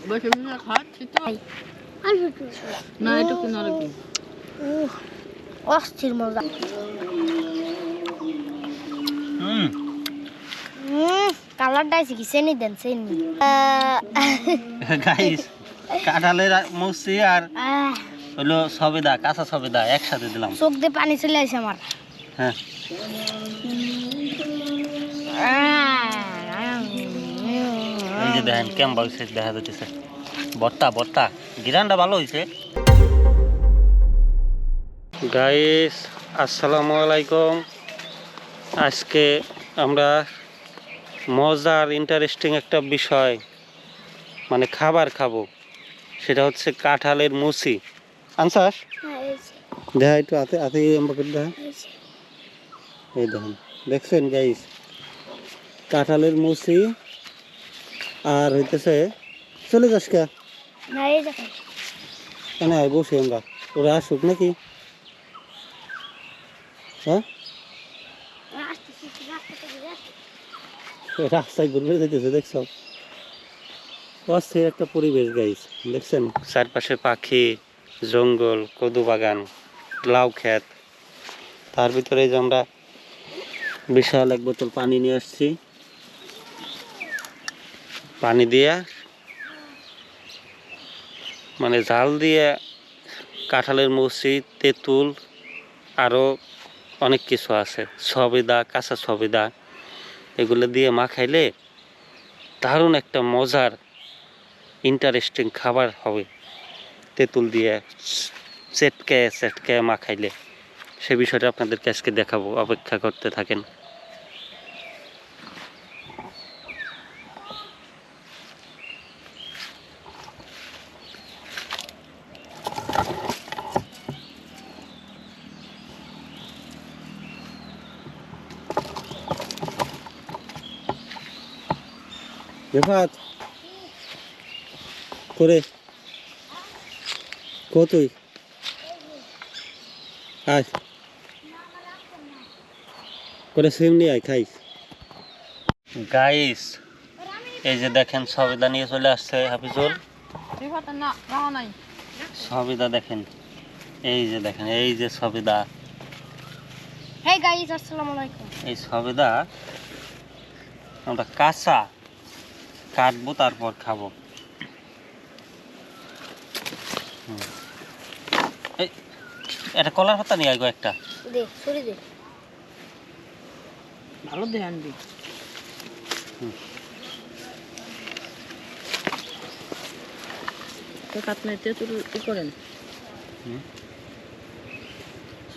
বসে বসে খাচ্ছি তো না এটা কি নাকি অস্থির মজা কালারটা আছে কি চেনি দেন চেনি গাইস কাঁঠালের মুসি আর হলো সবেদা কাঁচা সবেদা একসাথে দিলাম চোখ দিয়ে পানি চলে আসে আমার হ্যাঁ এই যে দেখেন কেমন হয়েছে দেখা যাচ্ছে ভর্তা ভর্তা গিরানটা ভালো হয়েছে গাইস আসসালামু আলাইকুম আজকে আমরা মজার ইন্টারেস্টিং একটা বিষয় মানে খাবার খাবো সেটা হচ্ছে কাঁঠালের মুসি আনসাস দেখা একটু হাতে হাতে আমাকে দেখা এই দেখুন দেখছেন গাইস কাঁঠালের মুসি আর হইতেছে চলে যাস কে কেন বসে আমরা ওরা আসুক নাকি হ্যাঁ রাস্তায় ঘুরবে যেতেছে দেখছো অস্থির একটা পরিবেশ গাইস দেখছেন চারপাশে পাখি জঙ্গল কদু বাগান লাউ ক্ষেত তার ভিতরে যে আমরা বিশাল এক বোতল পানি নিয়ে আসছি পানি দিয়ে মানে জাল দিয়ে কাঁঠালের মুসি তেঁতুল আরও অনেক কিছু আছে সবেদা কাঁচা সবেদা এগুলো দিয়ে মাখাইলে দারুণ একটা মজার ইন্টারেস্টিং খাবার হবে তেঁতুল দিয়ে চেটকে চেটকে মাখাইলে সে বিষয়টা আপনাদেরকে আজকে দেখাবো অপেক্ষা করতে থাকেন রেফাত করে কতই আয় করে সেমনি আয় খাইস গাইস এই যে দেখেন সবেদা নিয়ে চলে আসছে হাফিজুল সবেদা দেখেন এই যে দেখেন এই যে সবেদা হেই গাইস আসসালামু আলাইকুম এই সবেদা আমরা কাঁচা কাটবো তারপর খাবো এই এটা কলার পাতা নিয়ে আইগো একটা দে ছুরি দে ভালো দিয়ে আনবি তো কাটনে তেঁতুল ই করেন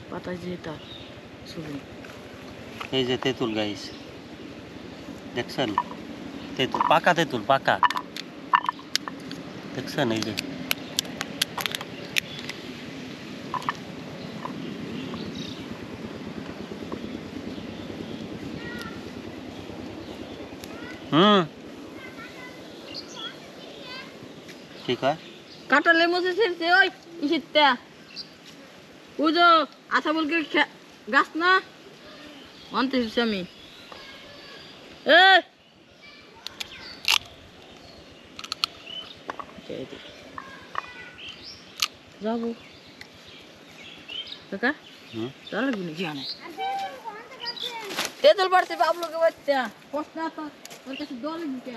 পাতায় দিয়ে তার ছবি এই যে তেঁতুল গাইস দেখছেন তেঁতুল পাকা তেঁতুল পাকা দেখছেন এই যে ঠিক আছে কাঁঠালের মধ্যে ছেড়েছে ওই ইসিটা ওই যে আশা বলকে গাছ না মানতে আমি যাবো কাকা চলো গুনে জানে তেঁতুল পড়ছে বাবলুকে বাচ্চা পোস্ট না তো ওর কাছে দল দিতে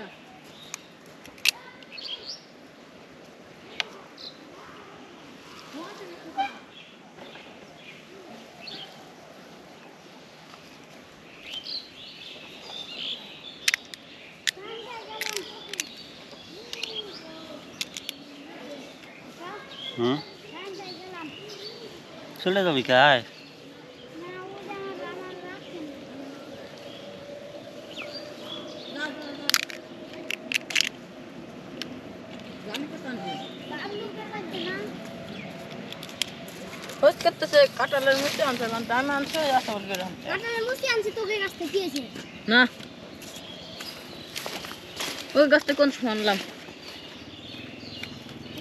চলে যাবি কায় কাঁঠালের মুচি আনছে আমি আনছি আশা বলকে কাঁঠালের মুচি আনছি তোকে গাছ থেকে দিয়েছে না ওই গাছটা কোন সময় আনলাম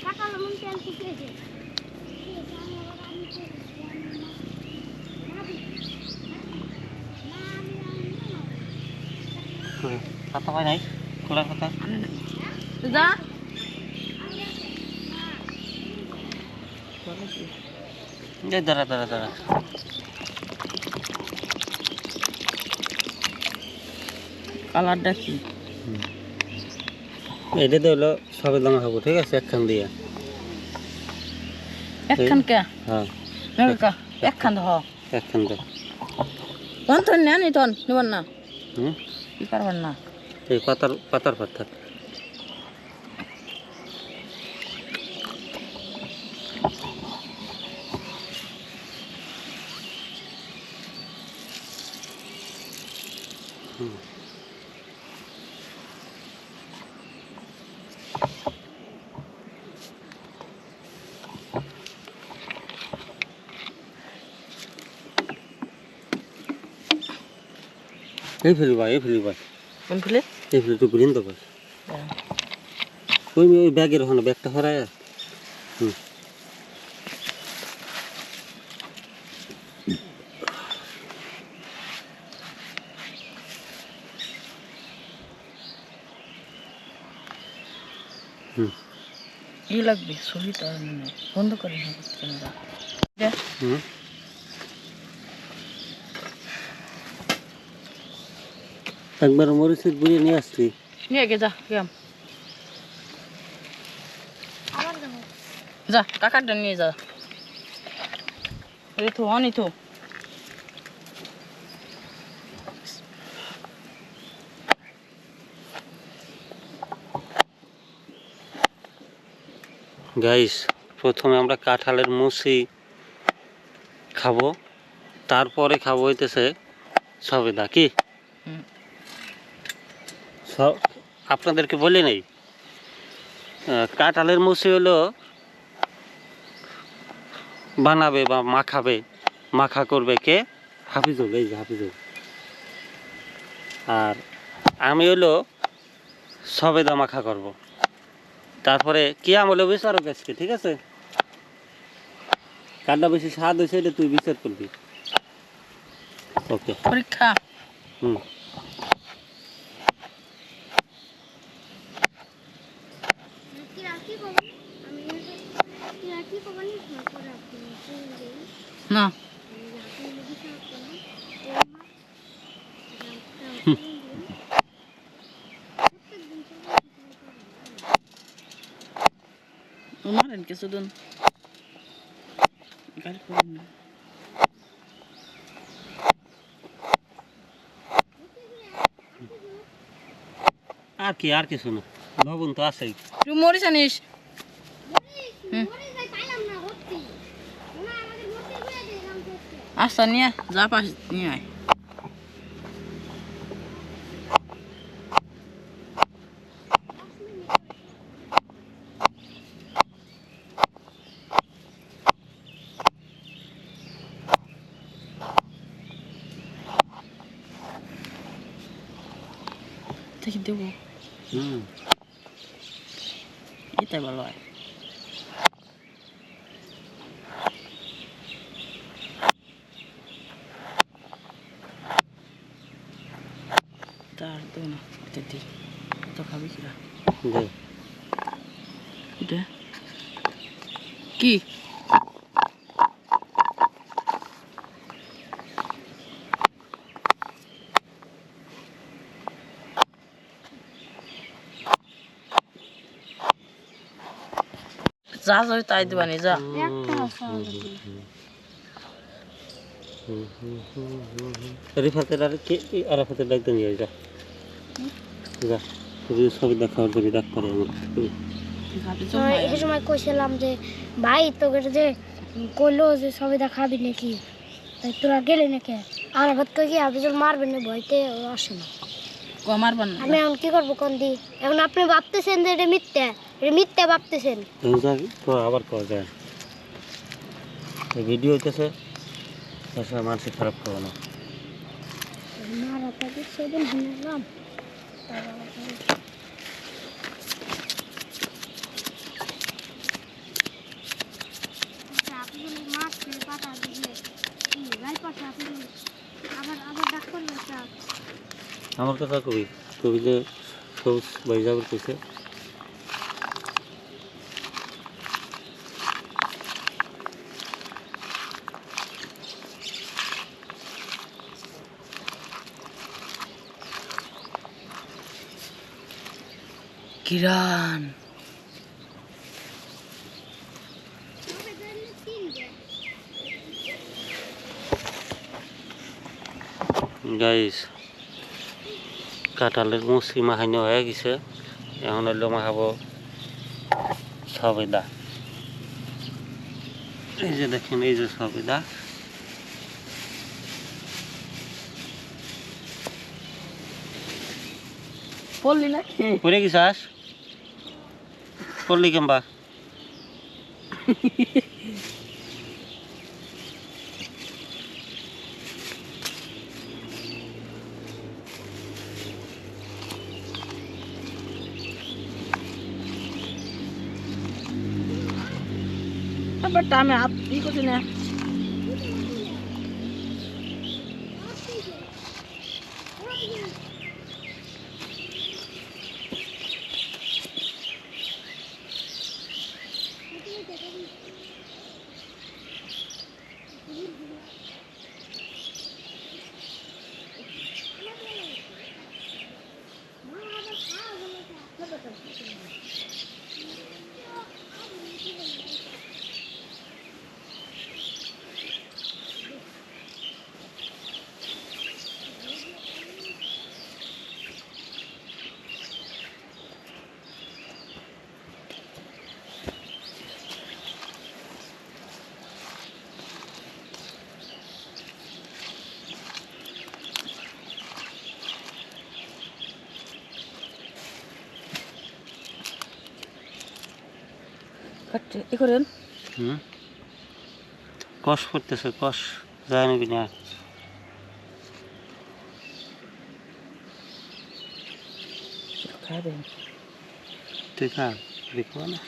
কাঁঠালের মুচি আনছি দিয়েছে পাতা পাই নাই খোলার কথা যা এই দাঁড়া দাঁড়া দাঁড়া কালারটা কি এটাতে হলো সবেদা মাখাবো ঠিক আছে একখান দিয়ে একখান কে হ্যাঁ একখান হ একখান দে কোন তো নেন এই তন নিবন না হুম কি পারবেন না এই পাতার পাতার পাত থাক এই ফেলবা কোন ফুলে এই ফেলে তো গ্রিন দেবো ওই ব্যাগের ওখানে ব্যাগটা হরায় হুম হুম ই লাগবে ছবিটা বন্ধ করে ক্যামেরা হুম একবার মরিচের গুঁড়ি নিয়ে আসছি নিয়ে গে যা কেম আবার যাবো যা কাকারটা নিয়ে যা এই তো অনি তো গাইস প্রথমে আমরা কাঁঠালের মুচি খাবো তারপরে খাবো হইতেছে সবেদা কি হুম। সব আপনাদেরকে বলি নেই কাঁঠালের মুচি হলো বানাবে বা মাখাবে মাখা করবে কে হাফিজুল এই যে হাফিজুল আর আমি হলো সবেদা মাখা করব তারপরে কি আমলে বিচারক আজকে ঠিক আছে কারটা বেশি স্বাদ হয়েছে এটা তুই বিচার করবি ওকে পরীক্ষা হুম কি রাখি পাবো আমি কি রাখি পাবো না করে আপনি না মারেন কিছুদিন গাড়ি করুন না আর কিছু না লবণ তো আছেই তুই মরিস আনিস আচ্ছা নিয়ে যা পাস নিয়ে আয় দেখি দেবো এটাই ভালো হয় তার দেবো না এটা দি তো খাবি কিরা দে এটা কি যা যাবে তাই দিবানি যা রিফাতের আর কে আরাফাতের ডাকতে নিয়ে যা যা তুই সবই খাওয়ার যাবি ডাক করে এই সময় কইছিলাম যে ভাই তোকে যে কইলো যে সবিতা খাবি নাকি তাই তোরা গেলি নাকি আর ভাত কই কি হাফিজুল মারবে না ভয়তে ও আসে না কমার বান আমি এখন কি করবো কোন দি এখন আপনি ভাবতেছেন যে এটা মিথ্যা ভাবতেছেন যাবি তো আবার করা যায় এই ভিডিও হইতেছে তাছাড়া মানসিক খারাপ করবো না মারা তাকে সেদিন শুনলাম আমার কথা কবি কবি যে সবুজ বাইজাবের কইছে কিরান গাইস কাঁঠালের মুসি মাখানো হয়ে গেছে, এখন হইলো মাখাবো সবেদা। এই যে দেখেন, এই যে সবেদা। পড়লি না পড়ে গেছাস? পড়লি কেমবা? ব্যাপারটা আমি হাত ই করছি না। ই করেন কষ করতেছে, কষ যায় নাকি না? খাবেন তুই খা, দেখবো না।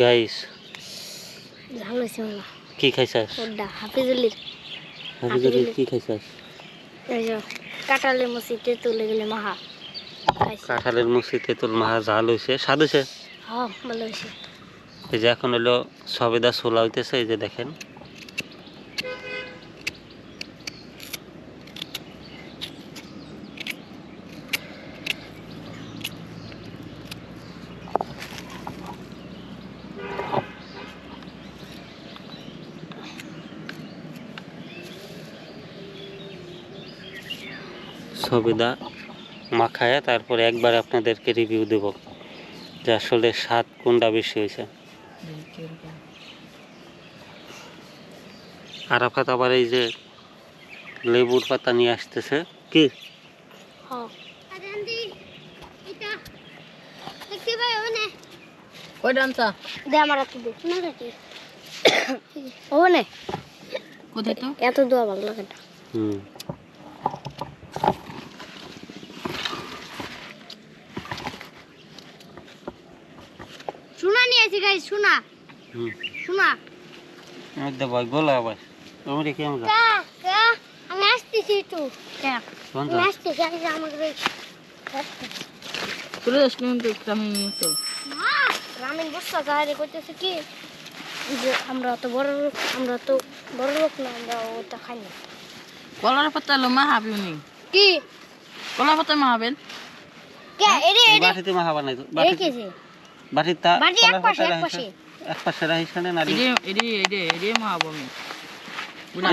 গাইস ভালো হয়েছে মামা। কি খাইছাস? ওটা হাফিজুলির হাফিজুলের কি খাইছাস? এই যে কাঁঠালের মুসি তেঁতুলে গেলে মাহা খাইছি। কাঁঠালের মুসি তেঁতুল মাখা ঝাল হয়েছে, স্বাদ হয়েছে। হ্যাঁ ভালো হয়েছে। এই যে এখন হলো সবেদা ছোলা হইতেছে, এই যে দেখেন। সবেদা মাখায় তারপরে একবার আপনাদেরকে রিভিউ দেব যে আসলে স্বাদ কোনটা বেশি হয়েছে। আরাফাত আবার এই যে লেবুর পাতা নিয়ে আসতেছে। কি হ্যাঁ দেখতে ভাই ওনে কই ডান্সা দে আমার হাতে দে না কাটি ওনে কোথায় তো এত দোয়া ভালো লাগে না। শোনা নিয়ে আসি গাইস, শোনা শোনা মধ্যে ভাই গোলা আবার তুমি কি আমরা আমি আসতেছি একটু কোন আমি আসতেছি আমাকে চলে যাস কিন্তু আমি তো রামেন বস্তা গাড়ি করতেছে কি যে আমরা তো বড় লোক না, আমরা ওটা খাই না। কলার পাতা লো মা হাবি উনি কি কলার পাতা মা হাবেন কে এরে এরে বাটিতে মাখা বানাই তো এরে কি যে বাটিটা বাটি এক পাশে রাখিস না নালি এডি মা হাবো আমি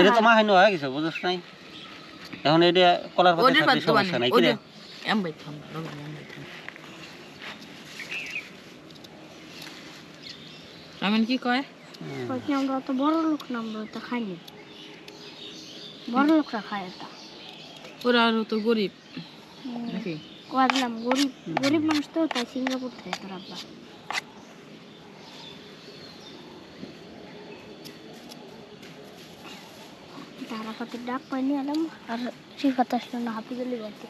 এটা তো মাখাই হয়ে গেছে, বুঝছ নাই? এখন এটা কলার পাতা ওদের থাকলে সমস্যা নাই কি রে? এম বাই থাম রামেন কি কয় বলছি আমরা তো বড় লোক না, আমরা তো খাইনি, বড় লোকরা খায় এটা। ওরা আরো তো গরিব নাকি ভাবলাম গরিব গরিব মানুষ তো, তাই সিঙ্গাপুর থেকে তোর আব্বা। তারাপতির ডাক পাইনি এলাম, আর শিফাত আসলো না হাফিজুলি বাড়িতে।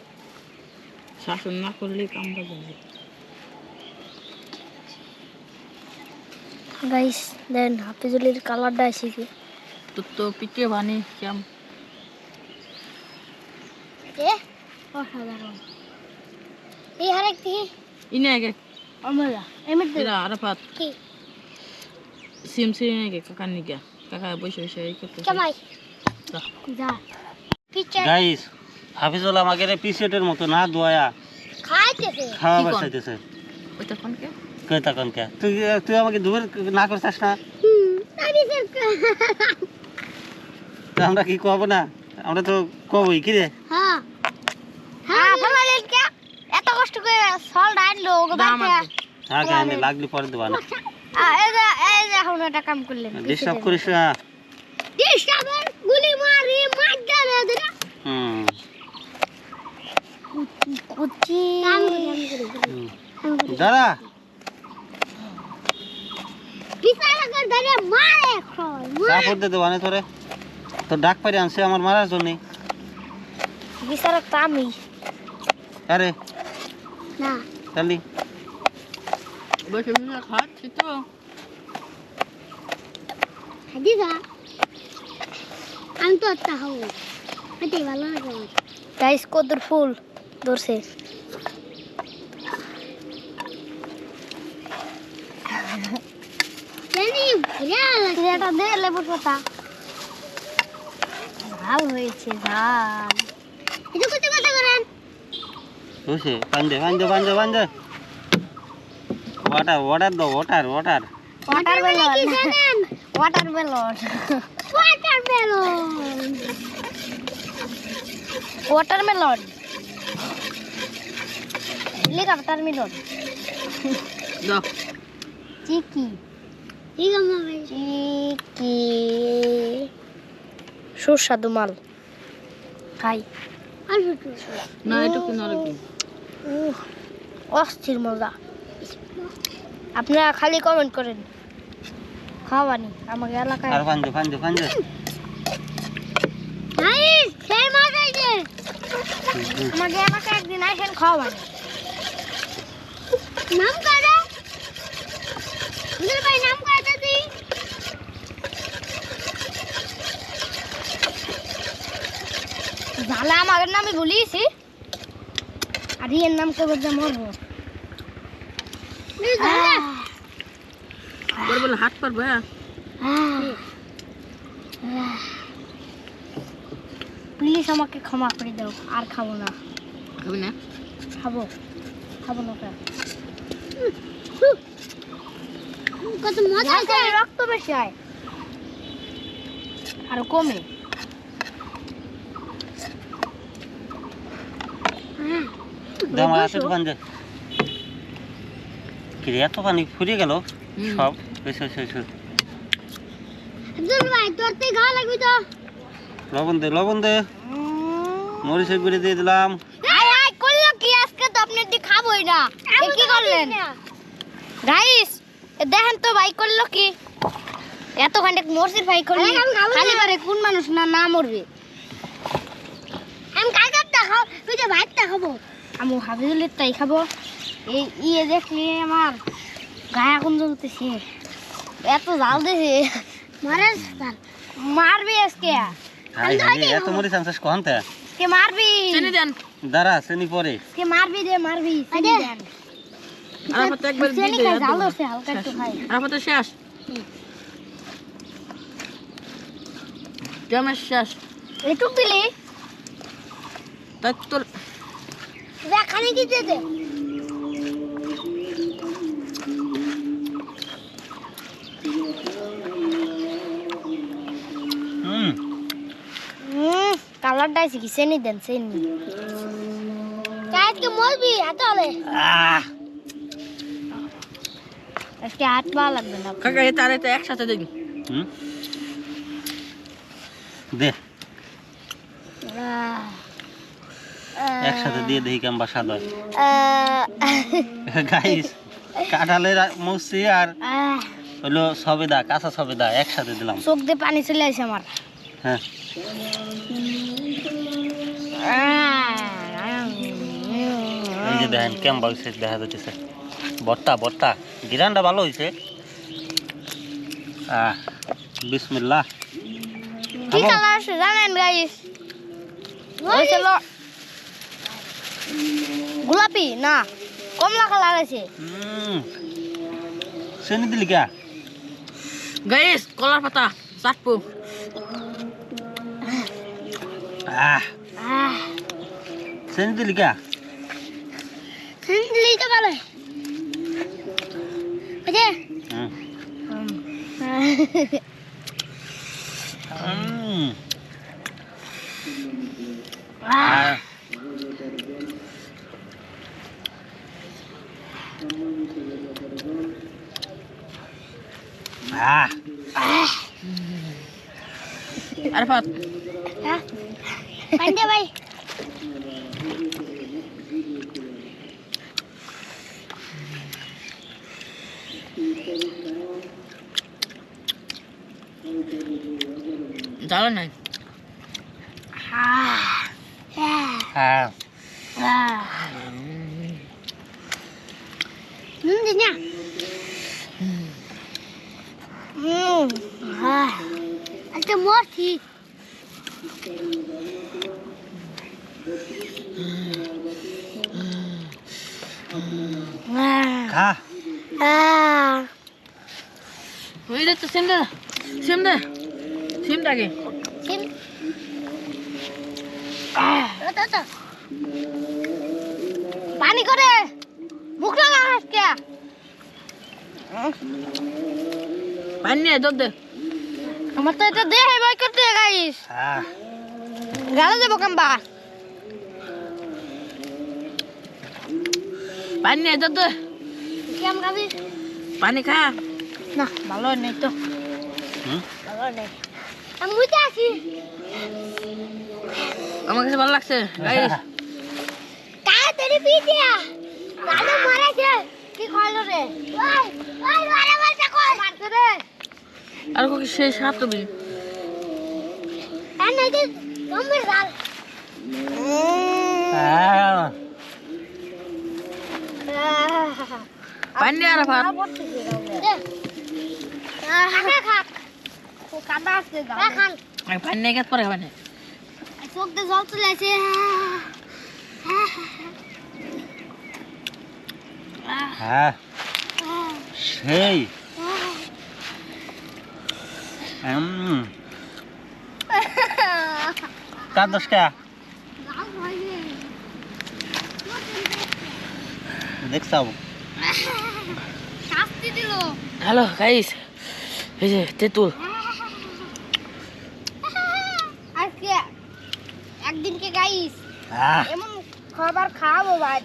শাসন না করলে কামড়া যাবে গাইস দেন হাফিজুলির কালারটা আসে কি তোর তো পিঠে বানি কেম অসাধারণ। এই আরেক দিকে ইনে আগে আমরা এমনি এরা আরাফাত কি সিম সিম আগে কাকা নিগা কাকা বসে বসে এই করতে কামাই যা পিছে গাইস হাফিজুল আমাকে পিসেটের মতো না দোয়া খাইতেছে। খাওয়া কি কন? বাসাইতেছে ওইটা কোন কে কই তখন কে তুই তুই আমাকে দূর না করছিস না তো আমরা কি কব না, আমরা তো কবই কি রে। হ্যাঁ হ্যাঁ ফলালেন কে এত কষ্ট করে সল ডাইলো ওগো বাইতে। হ্যাঁ কে আমি লাগলি পরে দেব না, এই যে এখন এটা কাম করলেন ডিস্টার্ব করিস না। ডিস্টার্বের গুলি মারি মার দেবে দিরা কুচি দাঁড়া বিচারা কর ধরে মারে খল সাপোর্ট দে দেব না তোরে, তো ডাক পারি আনছে আমার মারার জন্য। বিচারা তামি আরে না চালি বসে বসে খাচ্ছি তো দিদা আমি তো একটা হব এটাই ভালো লাগে। গাইস কদর ফুল ধরছে জানি এটা দে লেবুর পাতা ভালো হয়েছে ঝাল। এটা কত কথা করেন বুঝছে বান্ধে বান্ধে বান্ধে বান্ধে ওয়াটার ওয়াটার দাও ওয়াটার ওয়াটার ওয়াটারমেলন কি জানেন ওয়াটারমেলন ওয়াটারমেলন ওয়াটারমেলন লেখা ওয়াটারমেলন দাও চিকি চিকি সুস্বাদু মাল খাই না এটা কি না রাখবি অস্থির মজা। আপনারা খালি কমেন্ট করেন খাওয়ানি আমাকে এলাকায় আর বান্ধে বান্ধে বান্ধে আমাকে এলাকায় একদিন আসেন খাওয়ানি নাম কারা ভাই নাম কারা তুই ঝালা আমাদের নামে বলিয়েছি আর এর নাম কবে যে মরবো বল বল হাত পারবে প্লিজ আমাকে ক্ষমা করে দাও, আর খাবো না। খাবি না খাবো খাবো না কত মজা আছে, রক্ত বেশি হয় আর কমে। দাম আছে বান্ধে কি রে এত পানি ফুরিয়ে গেল সব বেশি বেশি আব্দুল ভাই তোর তে ঘা লাগবে তো লবণ দে মরিচের গুঁড়ি দিয়ে দিলাম। আয় আয় করলো কি আজকে তো আপনি দি খাবোই না, এ কি করলেন গাইস? দেখেন তো ভাই করলো কি, এত ঘন্টা মরছির ভাই করলি খালি পারে কোন মানুষ না না মরবে। আমি কাকারটা খাও, তুই যে ভাতটা খাবো, আমি হাবিজুলের তাই খাবো। এই ইয়ে দেখলি আমার গায়ে এখন জ্বলতেছে, এত জাল দিছে মারে মারবি আজকে। হাই হাই এত মরিচ আনছিস কোনটা কে মারবি? চিনি দেন দাঁড়া চিনি পরে কে মারবি দে মারবি চিনি দেন। আরাফাত একবার দিয়ে চিনি দে খাই জাল আছে হালকা একটু খাই। আরাফাত শেষ কেমন শেষ একটু দিলি তাই তোর দেখ খালি দিতে দে। কালারটা আছে কি চিনি দেন চিনি আজকে মরবি হাতে হলে আজকে হাত পা লাগবে না কাকা এটা আর এটা একসাথে দেখি হুম দে একসাথে দিয়ে দেখি কেমন স্বাদ হয় গাইস কাঁঠালের মুসি আর হলো সবেদা কাঁচা সবেদা একসাথে দিলাম চোখ দিয়ে পানি চলে আসে আমার হ্যাঁ এই যে দেখেন কেমন হয়েছে দেখা যাচ্ছে বর্তা বর্তা গিরানটা ভালো হয়েছে বিসমিল্লাহ কি কালার আছে জানেন গাইস হয়েছিল গোলাপি না কমলা কালার আছে চেনি দিলি কে গাইস কলার পাতা চাটপু চেনি দিলি কে দিলেই তো ভালো বুঝে আরফাত পান্ডে ভাই জানো নাই দিনা একটা মরছি খা ওই দে তো সিম দে সিমটাকে পানি করে মুখ না হাসকে পানি নিয়ে দুধ দে আমার তো এটা দেহে ভয় করতে গাইস গালে যাবো কাম্বা পানি নিয়ে দুধ দে কেমন খাবি পানি খা না ভালো নেই তো ভালো নেই আমি বুঝতে আছি আমার কাছে ভালো লাগছে গাইস তাড়াতাড়ি পিটিয়া গালে মারাছে কি খাইলো রে ওই ওই মারা মারতে কই মারতে রে আর কি সেই সাপ তুমি এনে দে তোমার গাল পানি নিয়ে আরফাত কাদা আছে খান পানি নিয়ে গেছে পরে খাবে চোখ দিয়ে জল চলে আসে সেই কাঁদস কে দেখছাও শাস্তি দিল হ্যালো গাইস এই যে তেঁতুল আজকে একদিনকে গাইস এমন খাবার খাওয়াবো ভাই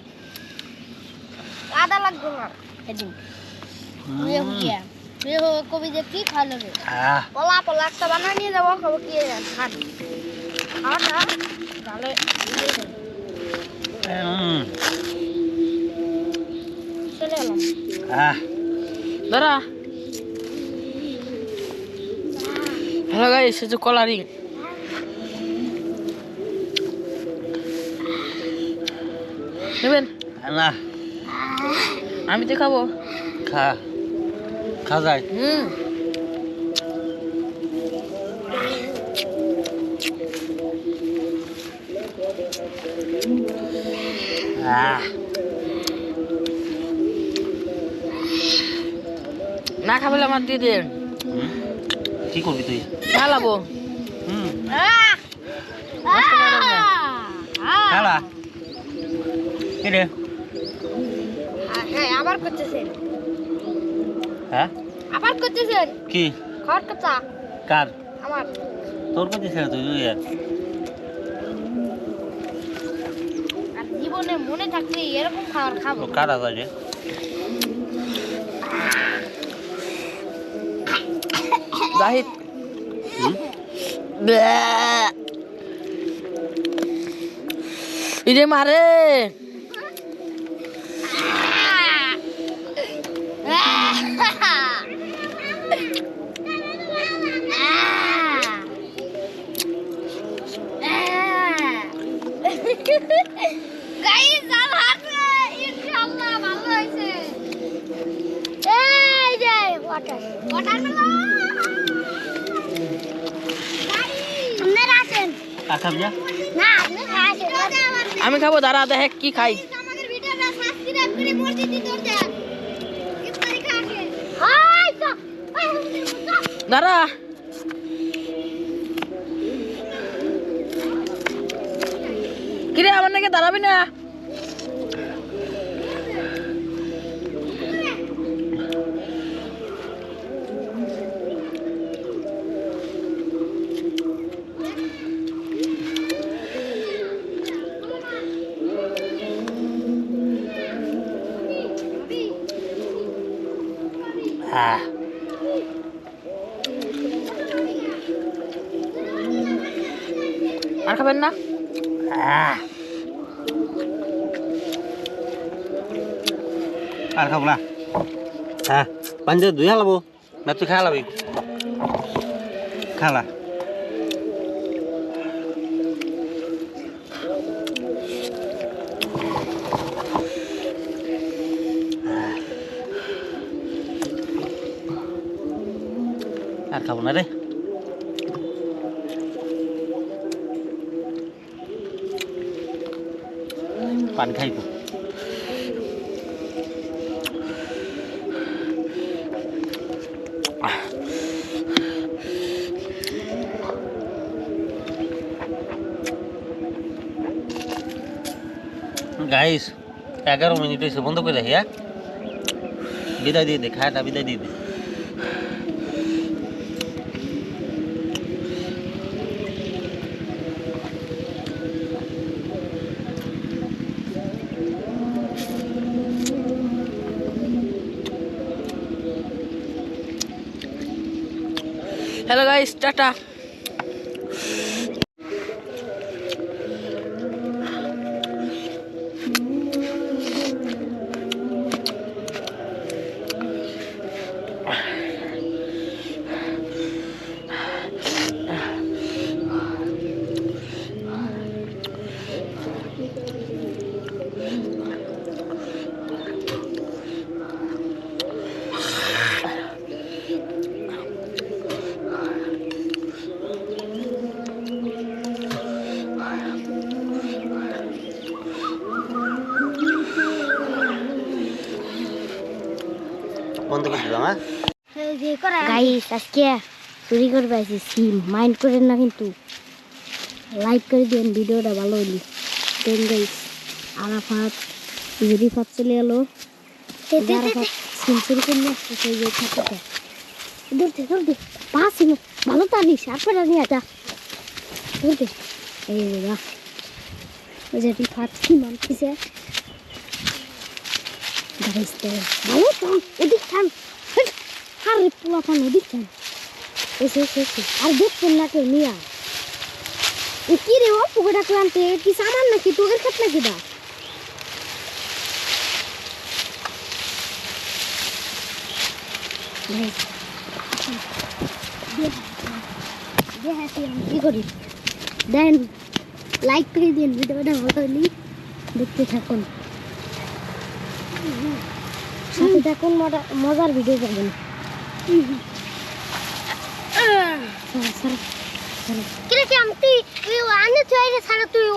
আদা লাগবে না এদিন কবি যে কি খাওয়ালো রে পলা পলা একটা বানা নিয়ে যাবো খাবো কি খান খাওয়া তাহলে চলে এলাম দাঁড়া হ্যালো গাইস এই যে কলারিং নেবেন না আমি তো খাবো খা খা যায় না খাবে আমার দিয়ে দেন কি করবি তুই খালাবো খালা কি রে হ্যাঁ আবার করতেছেন হ্যাঁ আবার করতেছেন কি খাওয়ার কথা কার আমার তোর প্রতি ছেড়ে তুই আর জীবনে মনে থাকলে এরকম খাবার খাবো কার আবার রে জাহিদ হুম? ইরে মারে গাইস জাল হাতে ইনশাআল্লাহ ভালো হইছে এই যে ওয়াটারমেলন গাইস আপনারা আসেন খাবি না? না আপনি আসেন আমি খাবো দাঁড়া দেখ কি খাই আমাদের ভিডিওটা সাবস্ক্রাইব করে মসজিদে দৌড় দেন ইফতারি খাওয়াকে হাই তো দাঁড়া কিরে আমার নাকি দাঁড়াবি না হ্যাঁ আর খাবেন না আর খাবো না হ্যাঁ পাঞ্জে ধুই হালাবো না তুই খাই হালাবি খালা আর খাবো না রে পানি খাইবো গাইস 11 মিনিট হয়েছে বন্ধ করে রাখি হ্যাঁ বিদায় দিয়ে দে খায়াটা বিদায় দিয়ে দে হ্যালো গাইস টাটা বন্ধ করে দিলাম হ্যাঁ গাইস আজকে চুরি করবে আইছি সিম মাইন্ড করেন না কিন্তু লাইক করে দেন ভিডিওটা ভালো হইলি দেন গাইস আরাফাত রিফাত চলে এলো আরাফাত সিম চুরি করে নিয়ে আসছে সেই যে থাকতে দূর পাঁচ ভালো তারিস আর পরে নিয়ে যা দূর এই যা ওই যে রিফাত সিম আনতেছে গাইস ভালো তো ওদিক থাম আর পোলা পান ওদিক থাম এসে আর দেখছেন না কেউ নিয়া কি রে ও পুকুরটা ক্লান্তে কি সামান নাকি তোদের খাত নাকি দা কি করি দেন লাইক করে দিন ভিডিওটা ভালো হইলি দেখতে থাকুন সাথে থাকুন মজার ভিডিও পাবেন কিরে কি আমি তুই আনে তুই সারা তুই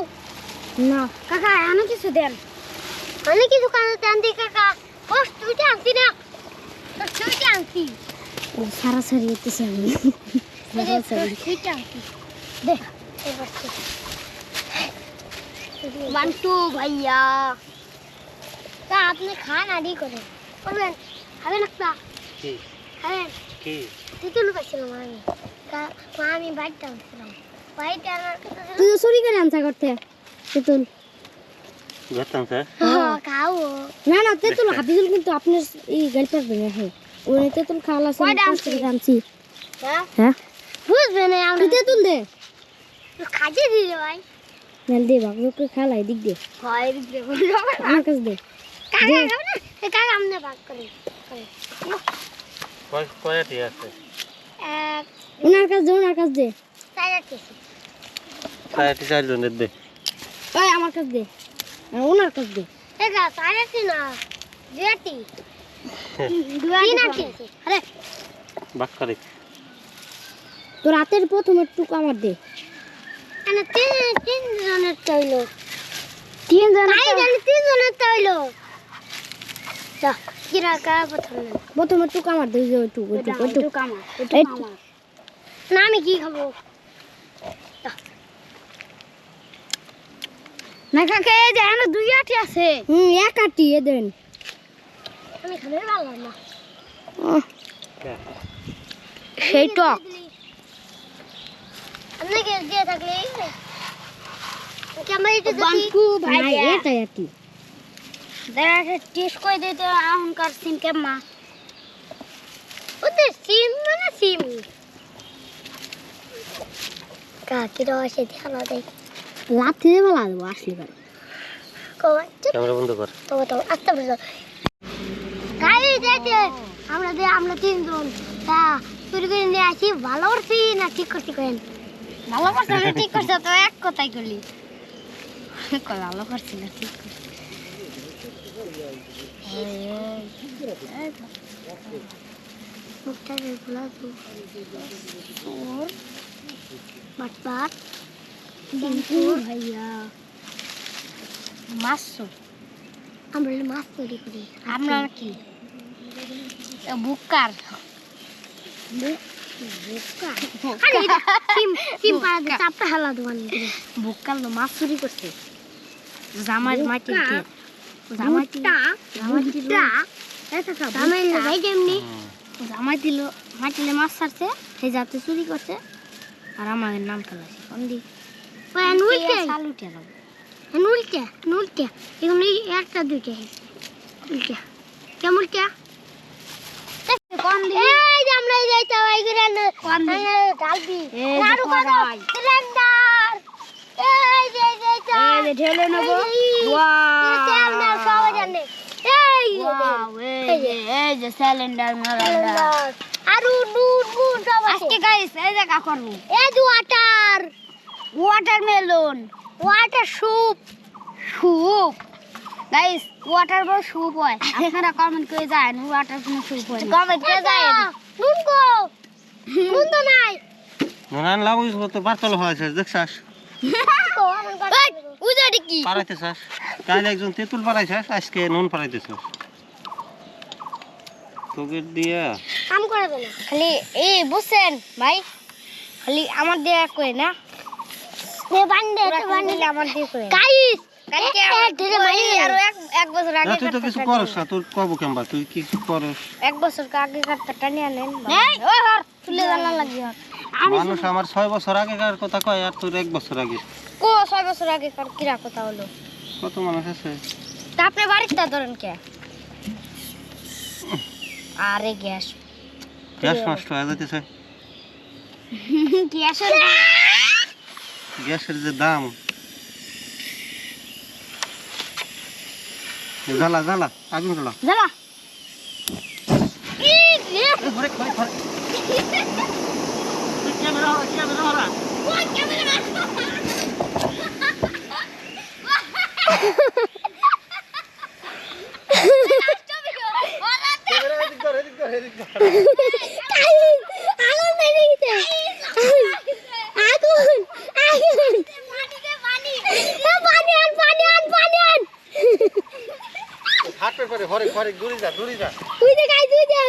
না কাকা আনো কিছু দেন আমি কিছু কানে দেন দি কাকা ও তুইটা আনতি না তুইটা আনতি ও সারা সারি হতেছে আমি সারা সারি তুইটা আনতি দে বান্টু ভাইয়া তা আপনি খান আদি করেন বলবেন খাবেন একটা কি খাবেন কি তুই লুকাইছিলাম আমি বাইকটা আনছিলাম বাইকটা তুই তো চুরি করে আনছা করতে তেতুল ঘরতাম স্যার খাও না তেতুল হাফিজুল কিন্তু আপনার এই গাড়ি পারবে না হ্যাঁ ওই তেতুল খাওয়া আছে আনছি হ্যাঁ বুঝবে না আমরা তেঁতুল দে খাজে দিলে ভাই নেল দে বাবু কে খালাই দিক দে হয় দিক দে আমার কাছে দে কাকা আমনে ভাগ করে কয়টি আছে এক ওনার কাছে দে কয়টি চারজনের দে ওই আমার কাছে দে ওনার কাছে দে এগা সাড়ে না জেটি দুয়াটি আরে ভাগ করে তোর রাতের প্রথম একটু আমার দে মানে তিন জনের চাইলো তিন জনের চাইলো যা কিরা কা প্রথম একটু আমার দে একটু আমার না আমি কি খাবো না কাকে যে এনে দুই আটি আছে এক আটি এ দেন আমি খাবে ভালো না সেই টক আপনি কে দিয়ে থাকলে কেমন এটা বানকু ভাই এটা আটি দাঁড়া টেস্ট করে দিতে আহংকার সিম কেমা ওতে সিম মানে সিম কাকি রসে ধ্যানা দেয় লাথি দিয়ে ভালো দেবো আসলে পারে ক্যামেরা বন্ধ কর তো আস্তে বুঝো গাই যাইতে আমরা তিনজন তা চুরি করে নিয়ে আসি ভালো করছি না ঠিক করছি কেন ভালো করছি না ঠিক করছি তো এক কথাই করলি ভালো করছি না ঠিক করছি মুখটা রেগুলা তো ওর বাট ভাইয়া মাছ আমরা মাছ তৈরি করি আমরা কি বুকার বুকার মাছ চুরি করছে জামাই মাটি জামাই দিল মাটিলে মাছ ছাড়ছে সেই যাতে চুরি করছে আর আমাদের নাম ফেলাছে কোন দিক একটা দুইটা উল্টা কেমন কে আমরা যাইতে হয় ডালবি ঢেলে নেবো আরো নুন আজকে গাইস এই দেখা করবো এই যে watermelon water soup guys water বড় স্যুপ হয় আপনারা কমেন্ট করে যান ওয়াটার কোন স্যুপ হয় কমেন্ট করে যান নুন তো নাই নুন আনলাম ওই তো বারতল হয়েছে দেখছাস উজাডি কি পারাইতেছাস কাল একজন তেঁতুল পারাইছাস আজকে নুন পারাইতেছাস তোকে দিয়া কাম করে না খালি এই বুঝছেন ভাই খালি আমার দেয়া কই না নে বান্ডে আমার দিয়ে কই গাইস কালকে ধরে মারি আর এক বছর আগে তুই তো কিছু করছ না তোর কব কেমবা তুই কি করছ এক বছর আগে কাটটা টানি আনেন এই ও হর চুলে জ্বালা লাগি হর মানুষ আমার 6 বছর আগেকার কথা কয় আর তোর 1 বছর আগে কো 6 বছর আগে কার কিরা কথা হলো কত মানুষ আছে তা আপনি বাড়িতে ধরেন কে আরে গ্যাস নষ্ট হয়ে যাইতেছে গ্যাসের যে দাম জ্বালা আগুন জ্বালা দূরে যা তুই দে গাই তুই দে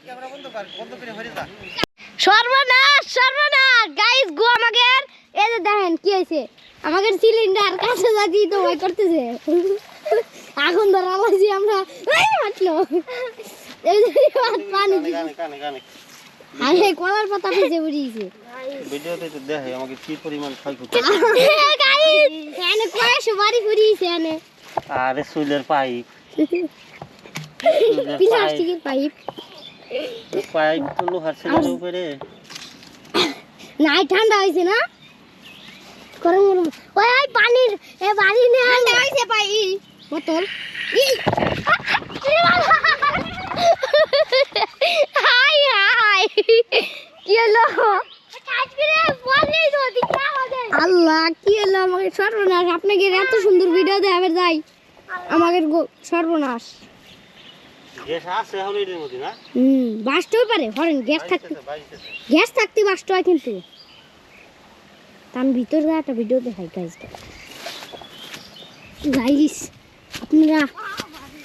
ক্যামেরা বন্ধ করে হরে যা সর্বনাশ গাইস গো আমাদের এই যে দেখেন কি হইছে আমাদের সিলিন্ডার কাছে যাচ্ছি তো ভয় করতেছে আগুন ধরা লাগছে আমরা এই মাটলো এই যে পানি কানে আরে কলার পাতা ভিজে উড়িয়েছে ভিডিওতে তো দেখে আমাকে কি পরিমাণ ক্ষয়ক্ষতি গাইস এনে কয়েকশো বাড়ি পুড়িয়েছে এনে আরে চুলের পাইপ প্লাস্টিকের পাইপ পাইপ তো লোহার ছেলের উপরে নাই ঠান্ডা হয়েছে না গরম গরম ওই ওই পানির এ বাড়ি নে ঠান্ডা হয়েছে পাই বোতল হাই হাই কি হলো আল্লাহ কি হলো আমাকে সর্বনাশ আপনাকে এত সুন্দর ভিডিও দেখাবে যাই আমাকে সর্বনাশ গ্যাস আছে এখন এর মধ্যে না বাসতেও পারে হরেন গ্যাস থাকতে বাসতে হয় কিন্তু আমি ভিতর যা একটা ভিডিও দেখাই গাইস আপনারা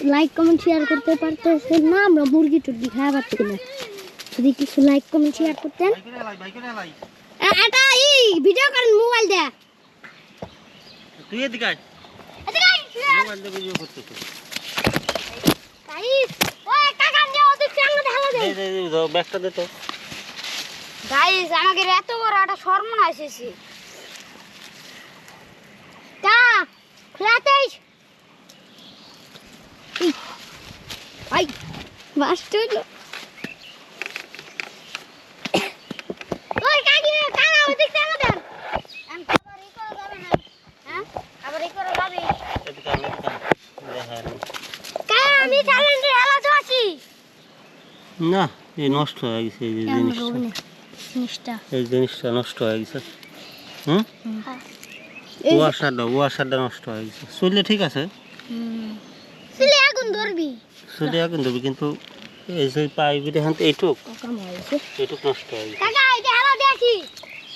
লাইক কমেন্ট শেয়ার করতে পারতেছেন না আমরা মুরগি টুরগি খাওয়া পারছি না যদি কিছু লাইক কমেন্ট শেয়ার করতেন এটা এই ভিডিও করেন মোবাইল দে তুই এদিকে আয় মোবাইল দিয়ে ভিডিও করতেছ গাইস ওই কাকা নিয়ে ওদের সঙ্গে দেখা দে এই দাও ব্যাগটা দে তো গাইস আমাকে এত বড় একটা সর্বনাশ হয়েছে তা ফ্ল্যাটেই আই বাস্ট হলো ওই কাকি কাকা ওদিক থেকে দেন আমি আবার এই করে যাবে না হ্যাঁ আবার এই করে যাবে এদিকে আয় দেখেন কা আমি চ্যালেঞ্জে হেলাতে আছি না এই নষ্ট হয়ে গেছে এই জিনিসটা এই জিনিসটা নষ্ট হয়ে গেছে হুম ওয়াশারটা নষ্ট হয়ে গেছে চুলে ঠিক আছে চুলে আগুন ধরবি চুলে আগুন ধরবি কিন্তু এই যে পাইপের এখান থেকে এইটুক নষ্ট হয়ে গেছে কাকা এটা হেলাতে আছি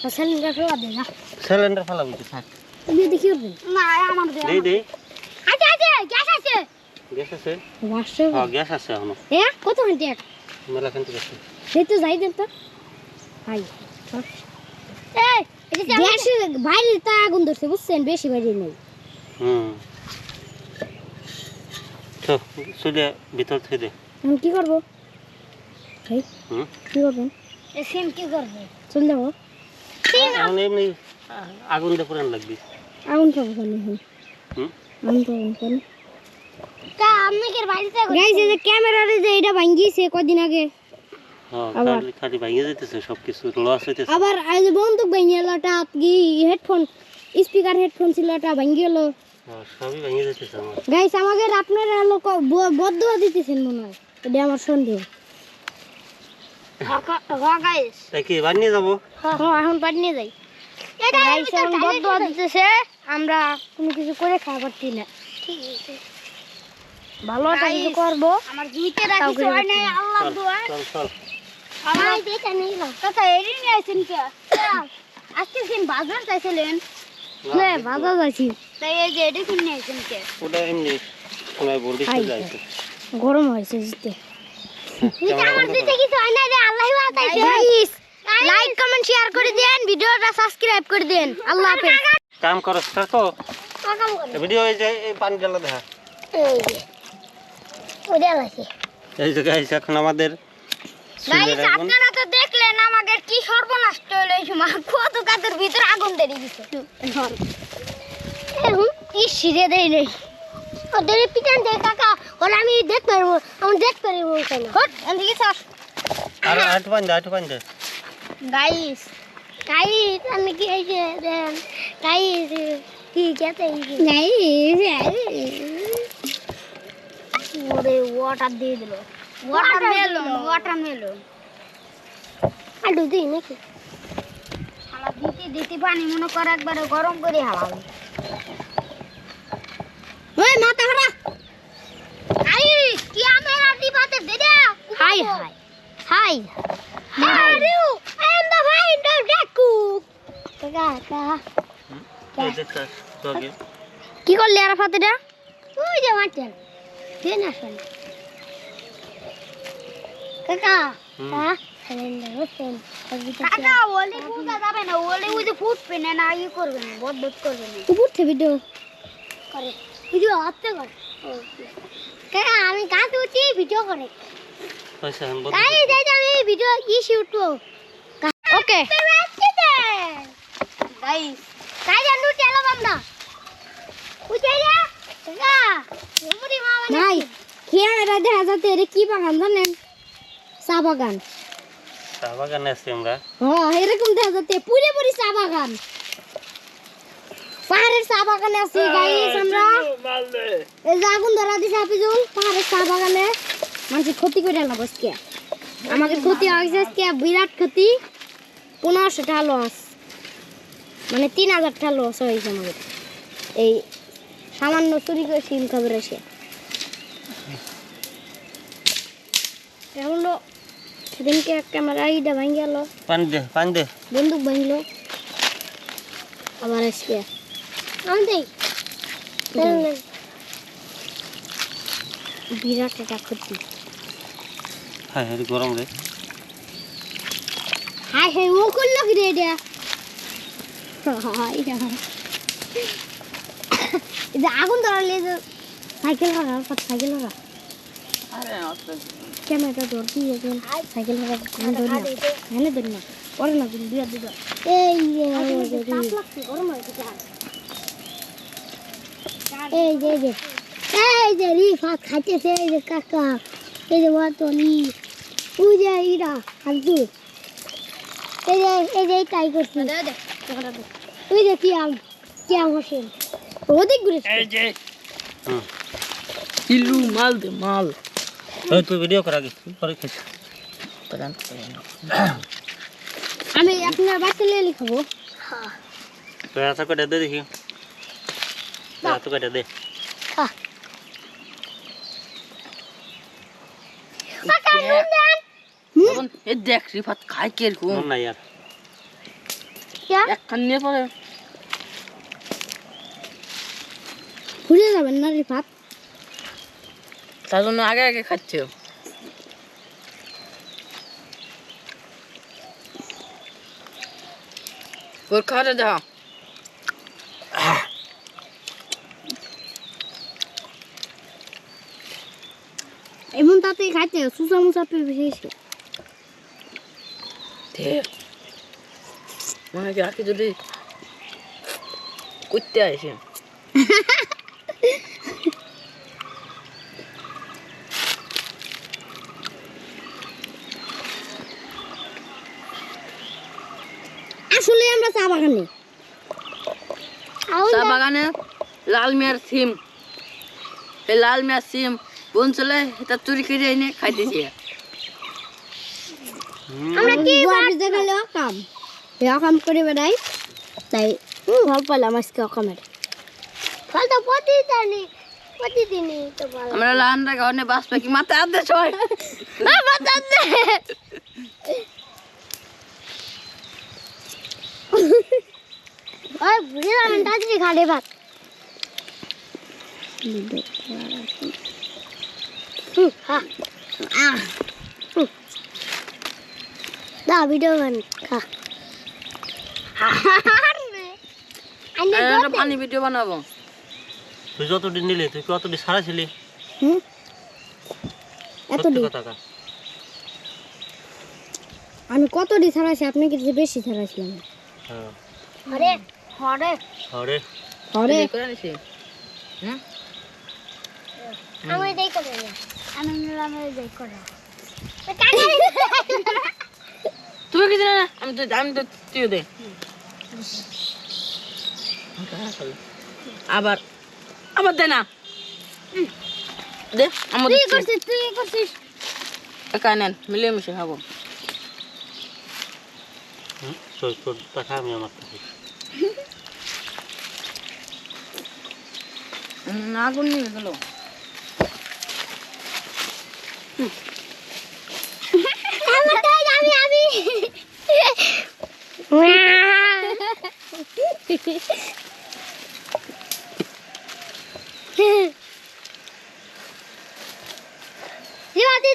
সিলিন্ডার ফেলা দে না সিলিন্ডার ফেলাবি তো থাক তুমি দেখি না আমার দে দে আচ্ছা আচ্ছা গ্যাস আছে গ্যাস আছে ওয়াশে হ্যাঁ গ্যাস আছে এখনো কত ঘন্টা মেলা খান থেকে আছে সেই তো যাই দেন তো হাই এই এটা গ্যাস বাইরে তো আগুন ধরছে বুঝছেন বেশি বাইরে নেই তো চুলে ভিতর থেকে দে আমি কি করব ভাই কি করবেন সিম কি করবে চল যাবো এখন এমনি আগুন দিয়ে পুরান লাগবি আগুন পাবো কেন এখন আগুন পাবো কেন তা আমি কি বাড়িতে গাইস এই যে ক্যামেরারে যে এটা ভাঙিছে কদিন আগে হ্যাঁ খালি ভাঙিয়ে যেতেছে সবকিছু লস হইতেছে আবার এই যে বন্দুক ভাঙিয়েলাটা কি হেডফোন স্পিকার হেডফোন ছিলটা ভাঙি গেল সবই ভাঙিয়ে যেতেছে আমার গাইস আমাদের আপনারা লোক বদদুয়া দিতেছেন মনে হয় এটা আমার সন্দেহ হ্যাঁ গাইস তাই কি বানিয়ে যাবো হ্যাঁ এখন বাড়ি নিয়ে যাই এটা গাইস এখন বদদুয়া দিতেছে আমরা কোনো কিছু করে খাওয়া পারছি না ঠিক আছে ভালো একটা কিছু করবো আমার দুইটা রাখি হয় না আল্লাহ দোয়া চল আমার দেখে নিলাম কাকা এরি নিয়ে আইছেন কে আজকে দিন বাজার যাইছিলেন না বাজার যাইছি তাই এই যে এটা কিনে আইছেন কে ওটা এমনি সময় বলতে যাইছে গরম হয়েছে জিতে আমার দিতে কিছু হয় না রে আল্লাহ বাতাইছে গাইস লাইক কমেন্ট শেয়ার করে দেন ভিডিওটা সাবস্ক্রাইব করে দেন আল্লাহ হাফেজ কাম করছ তো কাম করে ভিডিও এই যে এই পানি ঢালা দেখা এই যে ওটা আছে এই যে গাইস এখন আমাদের গাইস আপনারা তো দেখলেন আমাদের কি সর্বনাশ হলো এই সময় কত কাদের ভিতর আগুন ধরে গেছে এখন এই সিরে দেই নেই ওদের পিছন দে কাকা ওরা আমি দেখতে পারবো আমি দেখতে পারবো কেন হট এদিকে সর আর আট পান দে গাইস গাইস আমি কি এই যে দেন গাইস কি খেতে গাইস ওরে ওয়াটার দিয়ে দিল ওয়াটারমেলন আলু দিই নাকি শালা দিতে পানি মনে করে একবারে গরম করে হালাবে ওই মাথা হারা আই কি আমরা দিবাতে দে দে হাই হাই হাই আরে I am the find of ডাকু কাকা কি করলি আর ফাতেটা ওই যে মারতেন দেন আসেন কাকা হ্যাঁ কাকা ওলি পুজা যাবে না ওলি ওই যে ফুটবে না না ই করবে না বদবদ করবে না উপর থেকে ভিডিও করে ভিডিও আপতে করে কাকা আমি কাজ উঠি ভিডিও করে পয়সা हम তাই যাই আমি ভিডিও ই শুট ওকে গাইস তাই জানু চলো আমরা উঠে যা কাকা ভাই ক্যামেরা দেখা যাচ্ছে এটা কি বাগান জানেন? চা বাগান। চা বাগানে আছি আমরা। হ্যাঁ এরকম দেখা যাচ্ছে পুরোপুরি চা বাগান, পাহাড়ের চা বাগানে আছি গাইস আমরা। এই যে আগুন ধরা দিছে হাফিজুল পাহাড়ের চা বাগানে, মানুষের ক্ষতি করে না বসকে, আমাদের ক্ষতি হয়েছে আজকে বিরাট ক্ষতি, 1500 টাকা লস, মানে 3000 টাকা লস হয়েছে আমাদের এই সামান্য চুরি করে সিম খবর এসে। এখন সেদিনকে একটা আমার আইডা ভাঙে গেল, পানি দে বন্দুক ভাঙলো, আবার আজকে বিরাট একটা ক্ষতি। হ্যাঁ হ্যাঁ গরম রে। হাই হাই ও করলো কি রে এটা? এটা আগুন ধরালে সাইকেল হারা, সাইকেল হারা ক্যামেরাটা ধর দিয়ে সাইকেল হারা ধরে ধরি না পরে না দিন দুয়া দুয়া এই যে রিফাত খাইতেছে, এই যে কাকা, এই যে ওয়াতলি, ওই যে ইরা হাজু, এই যে তাই করছি, ওই যে কিয়াম হোসেন ওদিক ঘুরে এই যে ইলু মাল দে মাল। ওই তুই ভিডিও কর আগে পরে খেস। আমি আপনার বাচ্চা লিয়ে লিখাবো। তুই আশা করে দে দেখি, তো করে দে। এ দেখ রিফাত খাই কে রকম না यार এক খান নিয়ে পরে ভুলে যাবেন না রিফাত, তার জন্য আগে আগে খাচ্ছে। ওর খাওয়াটা দেখা এমন তাতে খাইতে সুসা মুসা পেয়ে বেশি মনে হয় আগে যদি করতে আসে আসলে আমরা চা বাগানে, চা বাগানে লাল মিয়ার সিম, এই লাল মিয়ার সিম বোন চলে এটা চুরি করে এনে খাইতেছি। আমরা কি বাড়িতে গেলে কাম করে বেড়াই, তাই ভালো পেলাম আজকে কামের ফল তো প্রতিদিনই তো ভালো। আমরা লানরা গানে বাস পাখি মাথা আদে ছয় মাথা দে ওই বুড়ি আমি তাড়াতাড়ি খালে ভাত দা ভিডিও বান খা পানি ভিডিও বানাবো। তুই যতদিন নিলি তুই কতদিন সারা ছিলি? আমি কতদিন ছাড়াছি, আপনি কিছু বেশি ছাড়াছিলাম। হরে হরে হরে হরে করে নিছি আমি দেই করে আমি দেই করে তুমি কি জানা? আমি তো তুই দে আবার আবার দে না দে আমার তুই করছিস একা নেন মিলে মিশে খাবো। তোর টাকা আমি আমার কাছে আগুন নিয়ে গেল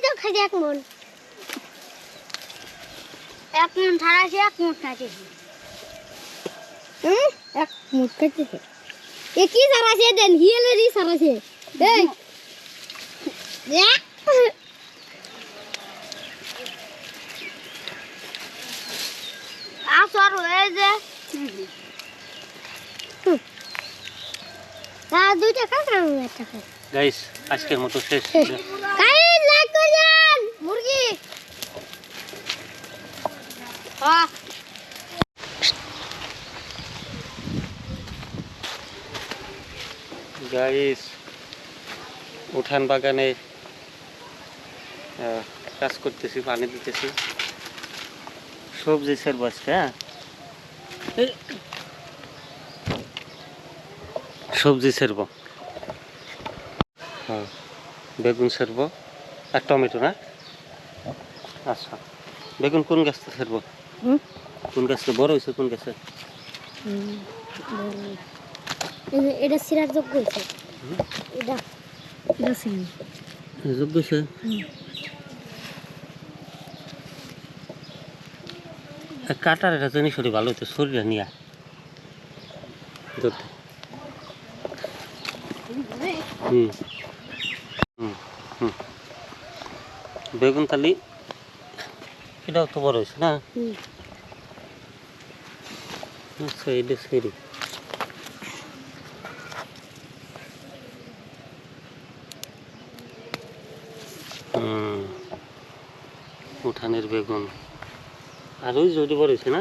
তো খাই এক মন ছাড়াছি, এক মন খাইতেছি, এক মুঠ খাইতেছে। এ কি ছাড়াছে দেন হিয়েলেরই ছাড়াছে। এই আসর হয়ে যে দুইটা খাই একটা খাই। গাইস আজকের মতো শেষ। গাইস লাইক করে দেন মুরগি হ্যাঁ গাইস উঠান বাগানে কাজ করতেছি, পানি দিতেছি, সবজি ছেড়ব আজকে। হ্যাঁ সবজি ছেড়ব, হ্যাঁ বেগুন ছেড়ব আর টমেটো না। আচ্ছা বেগুন কোন গাছটা ছেড়ব? কোন গাছটা বড় হয়েছে? কোন গাছে? এটা সিরার যোগ্য হয়েছে। এটা এটা সিন যোগ্য হয়েছে। কাটার একটা জিনিস হলে ভালো হতো, শরীরে নিয়ে ধরতে। হুম হুম হুম বেগুন তালি এটাও তো বড় হয়েছে না। আচ্ছা এটা সেরি উঠানের বেগুন আর ওই জড়ি বড় হয়েছে না।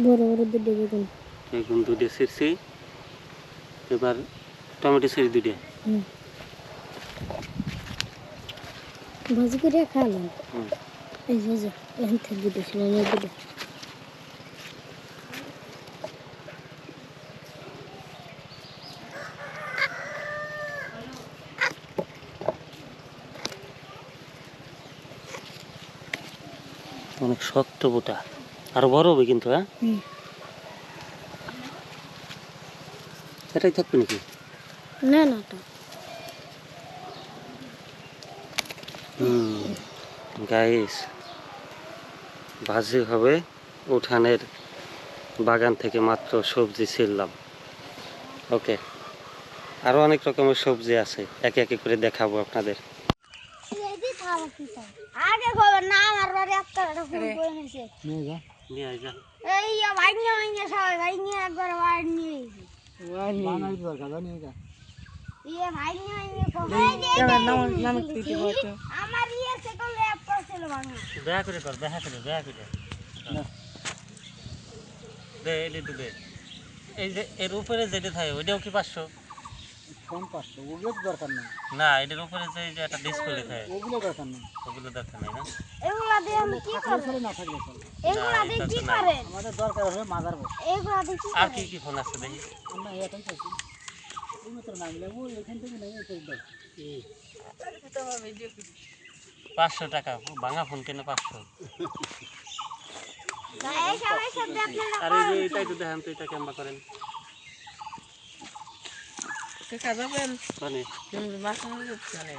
বড় বড় দুটো বেগুন বেগুন দুটো ছিঁড়ছি, এবার টমেটো ছিঁড়ি দুটো। ভাজি করে খাওয়ালাম। এই যে যে এখান থেকে দুটো ছিল না দুটো। অনেক শক্ত বোটা, আরো বড় হবে কিন্তু। হ্যাঁ এটাই থাকবে নাকি? না না তো গাইস ভাজি হবে, উঠানের বাগান থেকে মাত্র সবজি ছিললাম। ওকে আরো অনেক রকমের সবজি আছে, একে একে করে দেখাবো আপনাদের। আগে খবর না আমার বাড়ি একটা ফোন করে নিছে নিয়ে আয় যা। এই ভাই নিয়ে সবাই ভাই নিয়ে একবার ওয়ার্ড নিয়ে বানাই দরকার জানি এটা ইয়ে ভাই নিয়ে আমার ইয়ে সে কোন ল্যাপ করছিল বাংলা দয়া করে কর, দেখা করে দয়া করে দে এলি দে। এই যে এর উপরে যেটা থাকে ওইটাও কি 500? ফোন 500 ওগুলো তো দরকার নেই, না এটার উপরে যে একটা ডিসপ্লে থাকে ওগুলো দরকার নেই, ওগুলো দরকার নাই না। এগুলা দিয়ে আমি কি করব চলে না থাকলে চলে। এগুলা দিয়ে এটা কি তো নাই। করেন আমাদের দরকার হবে মাদার বক্স। এগুলা দিয়ে কি আর করেন কি ফোন আছে দেখি? আমরা এটাই চাইছি ওই মাত্র নাম লেবো এখান থেকে নাই এই দাও 500 টাকা ভাঙা ফোন কেন 500? না এই সব দেখলে না আর এই যে এটাই তো দেখেন তো, এটা কেমন করেন কাকা যাবেন মানে মাছ ধরতে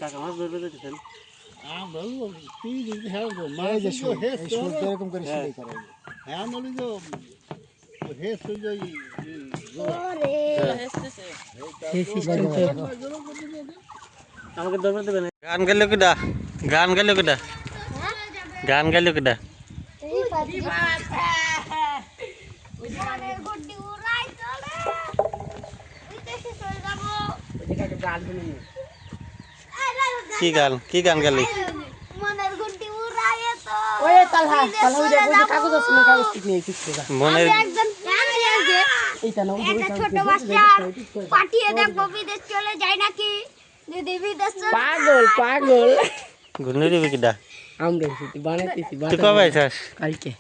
টাকা মাছ ধরবে যেতেছেন। আ বলবো তুই যদি হ্যাঁ গো মাই যে এই সূর্য এরকম করে সিলাই করে হ্যাঁ নলি যে হে সূর্য ওরে আমাকে ধরবে দেবে না। গান গাইলো কিডা? গান গাইলো কিডা? গান গাইলো কিডা? এই পাতি বাত ওই গানের গুড্ডি উড়াই চলে ওই দেশে চলে যাব এটাকে গাল বলি কি গান? কি গান গালি? মনের গুড্ডি উড়াই তো ওই তালহা ওই যে কাগজ আছে না কাগজ ঠিক নেই ঠিক করে মনের একজন ফ্যামিলি আছে এইটা না একটা ছোট বাচ্চা পাঠিয়ে দেখবো বিদেশ চলে যায় নাকি যদি বিদেশ চলে পাগল ঘুরনে দিবি কিডা? আমরা কিছু বানাইতেছি তুই কবে আইছাস? কালকে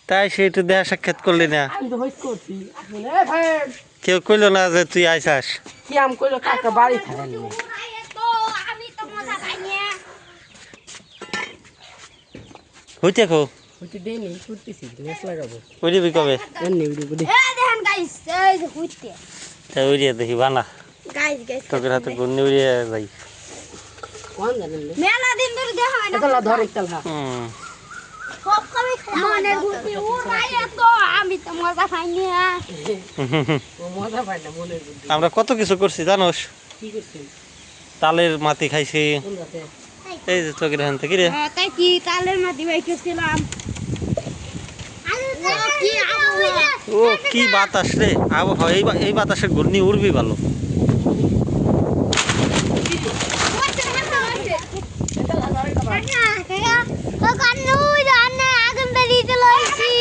তাই সে একটু দেখা সাক্ষাৎ করলি না? আমি তো হইস করছি আসলে এ ভাই কেউ কইলো না যে তুই আইছাস? কি আম কইলো কাকা বাড়ি থাকেন উড়াই তো আমি তো মজা পাই না হইতে কো হইতে দেই নি করতেছি লেস লাগাবো ওই দিবি কবে? এমনি ভিডিও দে এই দেখেন গাইস এই যে হুইতে তাই উড়িয়ে দেখি বানা গাইস গাইস তোকে হাতে ঘুরনে উড়িয়ে যাই। কোন জানেন লে মেলা দিন ধরে দেখা হয় না এতলা ধর একতলা সব কবে মনের গুড্ডি উড়াই তো আমি তো মজা পাই না ও মজা পায় না মনের বুদ্ধি আমরা কত কিছু করছি জানোস? তালের মাটি খাইছি এই যে চোখের হান থেকে রে তাই কি তালের মাটি বাইকেছিলাম ও কি বাতাস রে আবহাওয়া এই বাতাসে ঘূর্ণি উড়বি ভালো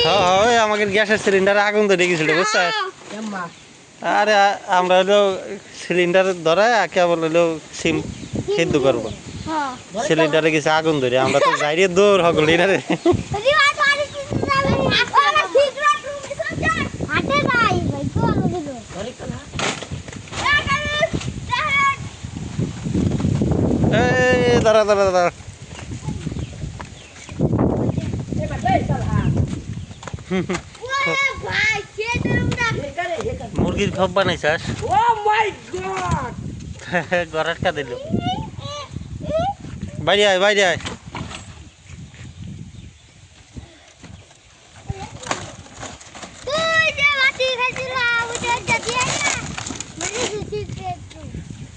হ্যাঁ আমাকে গ্যাসের সিলিন্ডারে আগুন ধরে গেছিল বুঝছিস আরে আমরা হলো সিলিন্ডার ধরায় কেবল হলো সিম সিদ্ধ করবো সিলিন্ডারে গেছে আগুন ধরে আমরা তো যাই রে দৌড় হগলি না রে এই দাঁড়া দাঁড়া দাঁড়া মুরগির খপ বানাইছাস গড়াটকা দিল বাইরে আয় বাইরে আয়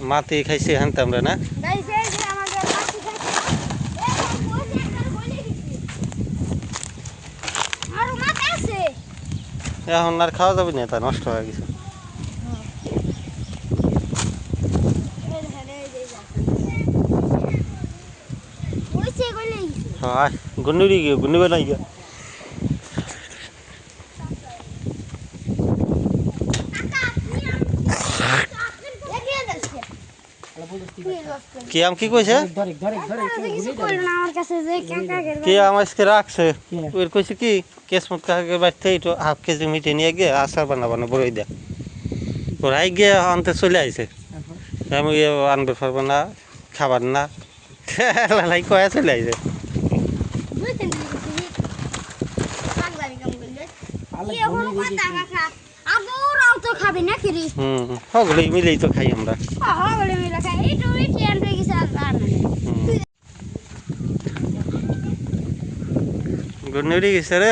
মাটি খাইছে হানতে আমরা না এখন আর খাওয়া যাবে না তা নষ্ট হয়ে গেছে গুন্ডি গিয়ে গুন্ডি বানাই গিয়া কি আম কি কইছে কি আম আজকে রাখছে ওর কইছে কি কেসমত কাকে বাড়তে একটু হাফ কেজি মিটে নিয়ে গিয়ে আচার বানাবানো বড়ই দেয় ওরাই গিয়ে আনতে চলে আইছে আমি আনবে পারবো না খাবার না লালাই কয়া চলে আইছে হগলি মিলেই তো খাই আমরা গুন্ডি গেছে রে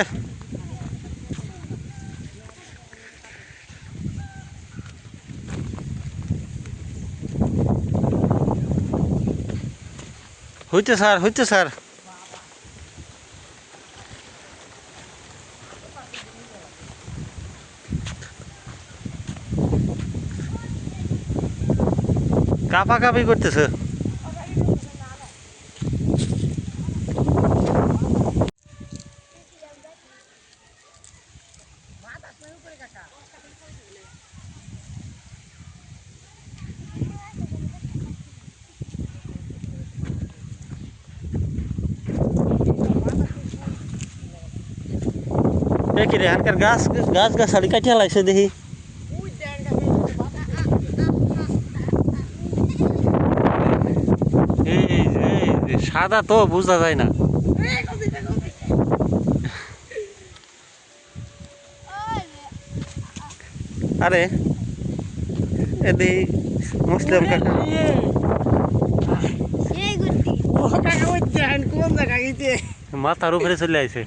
হইতে স্যার কাপা কাপি করতেছে কি রে হানকার গাছ গাছালি কাটিয়া লাগছে দেখি সাদা তো বোঝা যায় না আরে এদি মুসলিম কাকা মাথার উপরে চলে আইছে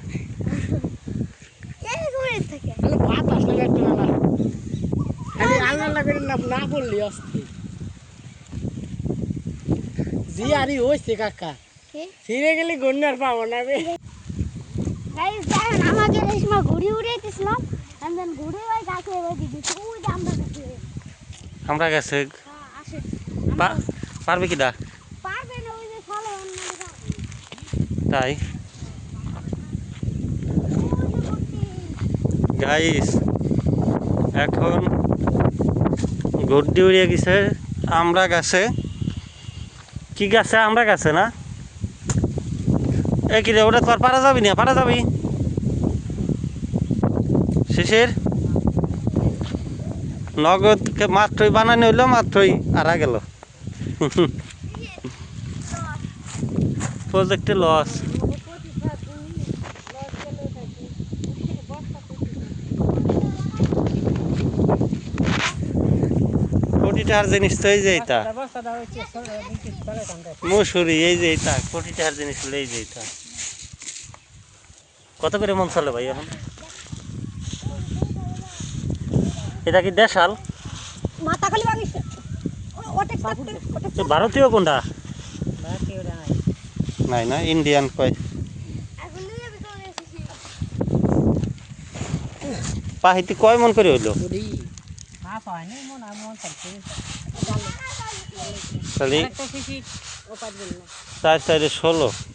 কাকা ফিরে গেলে গন্যার পাবো না আমাকে ঘুরি উড়াইতেছিলাম আমরা গেছে পারবে কিনা তাই গাইস এখন গড্ডি উড়িয়ে গেছে আমরা গাছে কি গাছে আমরা গাছে না এ কি রে ওটা তো আর পারা যাবি না পারা যাবি শেষের নগদ মাত্রই বানানো হইলো মাত্রই আরা গেল প্রজেক্টে লস কোটি টাকার জিনিস তো এই যে এটা মুসুরি এই যে এটা কোটি টাকার জিনিস হলো এই যে এটা কত করে মন চলে ভাই এখন এটা কি দেশাল মাথা খালি ভাঙিস ওটা ভারতীয় কোনটা নাই না ইন্ডিয়ান কয় পাহিতি কয় মন করে হইলো তাহলে 4 4 16